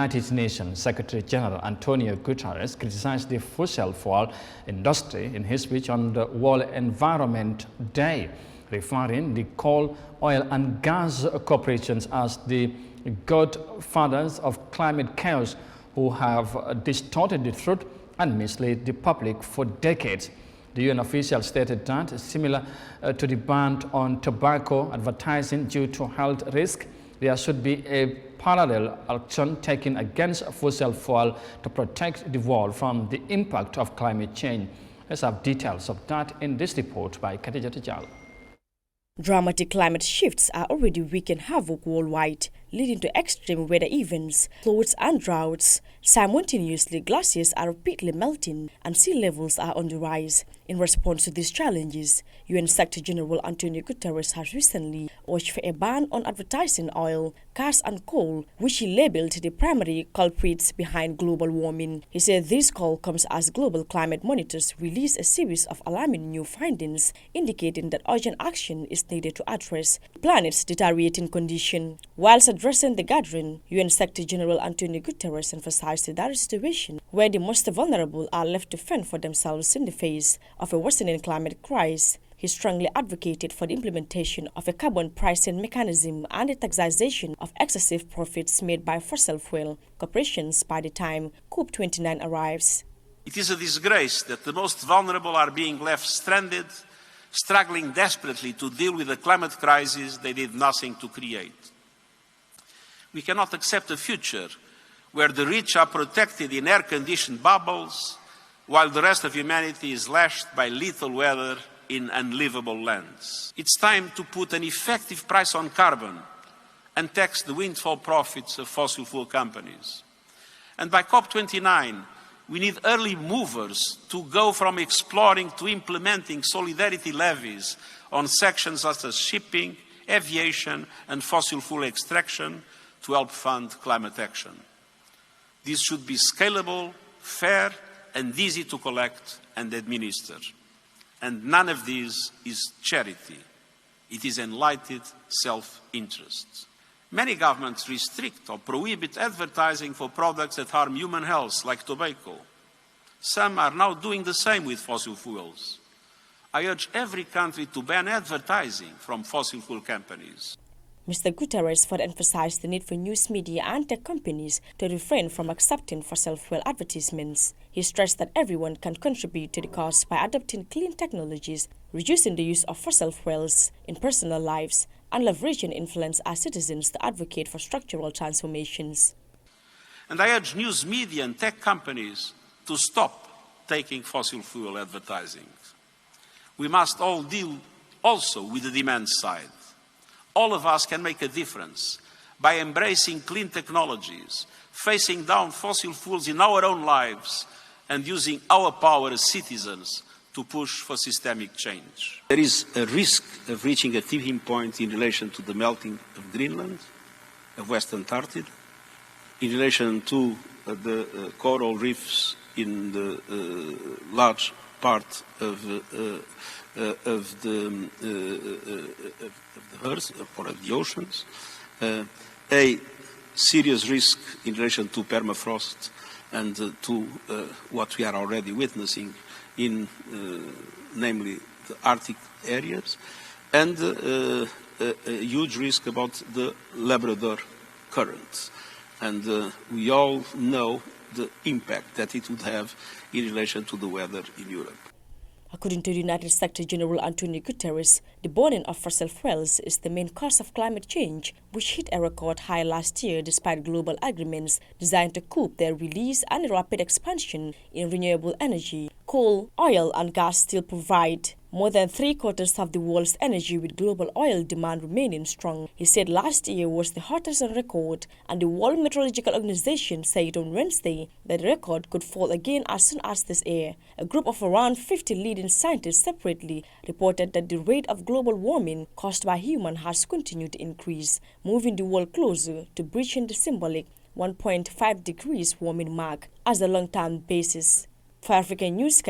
United Nations Secretary General Antonio Guterres criticized the fossil fuel industry in his speech on the World Environment Day, referring the coal, oil and gas corporations as the godfathers of climate chaos who have distorted the truth and misled the public for decades. The UN official stated that, similar to the ban on tobacco advertising due to health risk, there should be a parallel action taken against fossil fuel to protect the world from the impact of climate change. Let's have details of that in this report by Khadija Tijal. Dramatic climate shifts are already wreaking havoc worldwide, leading to extreme weather events, floods and droughts. Simultaneously, glaciers are rapidly melting and sea levels are on the rise. In response to these challenges, UN Secretary General Antonio Guterres has recently urged for a ban on advertising oil, gas and coal, which he labeled the primary culprits behind global warming. He said this call comes as global climate monitors release a series of alarming new findings indicating that urgent action is needed to address the planet's deteriorating condition. Whilst addressing the gathering, UN Secretary General Antonio Guterres emphasized that a situation where the most vulnerable are left to fend for themselves in the face of a worsening climate crisis. He strongly advocated for the implementation of a carbon pricing mechanism and the taxation of excessive profits made by fossil fuel corporations by the time COP29 arrives. It is a disgrace that the most vulnerable are being left stranded, struggling desperately to deal with the climate crisis they did nothing to create. We cannot accept a future where the rich are protected in air-conditioned bubbles, while the rest of humanity is lashed by lethal weather in unlivable lands. It's time to put an effective price on carbon and tax the windfall profits of fossil fuel companies. And by COP29, we need early movers to go from exploring to implementing solidarity levies on sections such as shipping, aviation and fossil fuel extraction to help fund climate action. This should be scalable, fair and easy to collect and administer. And none of this is charity. It is enlightened self-interest. Many governments restrict or prohibit advertising for products that harm human health, like tobacco. Some are now doing the same with fossil fuels. I urge every country to ban advertising from fossil fuel companies. Mr. Guterres further emphasized the need for news media and tech companies to refrain from accepting fossil fuel advertisements. He stressed that everyone can contribute to the cause by adopting clean technologies, reducing the use of fossil fuels in personal lives, and leveraging influence as citizens to advocate for structural transformations. And I urge news media and tech companies to stop taking fossil fuel advertising. We must all deal also with the demand side. All of us can make a difference by embracing clean technologies, facing down fossil fuels in our own lives, and using our power as citizens to push for systemic change. There is a risk of reaching a tipping point in relation to the melting of Greenland, of West Antarctica, in relation to the coral reefs in the large part of the earth or of the oceans, a serious risk in relation to permafrost and to what we are already witnessing in namely the Arctic areas, and a huge risk about the Labrador currents. And we all know the impact that it would have in relation to the weather in Europe. According to the United Secretary General Antonio Guterres, the burning of fossil fuels is the main cause of climate change, which hit a record high last year despite global agreements designed to curb their release and a rapid expansion in renewable energy. Coal, oil and gas still provide more than 3/4 of the world's energy, with global oil demand remaining strong. He said last year was the hottest on record, and the World Meteorological Organization said on Wednesday that the record could fall again as soon as this year. A group of around 50 leading scientists separately reported that the rate of global warming caused by humans has continued to increase, moving the world closer to breaching the symbolic 1.5 degrees warming mark as a long-term basis. For African News,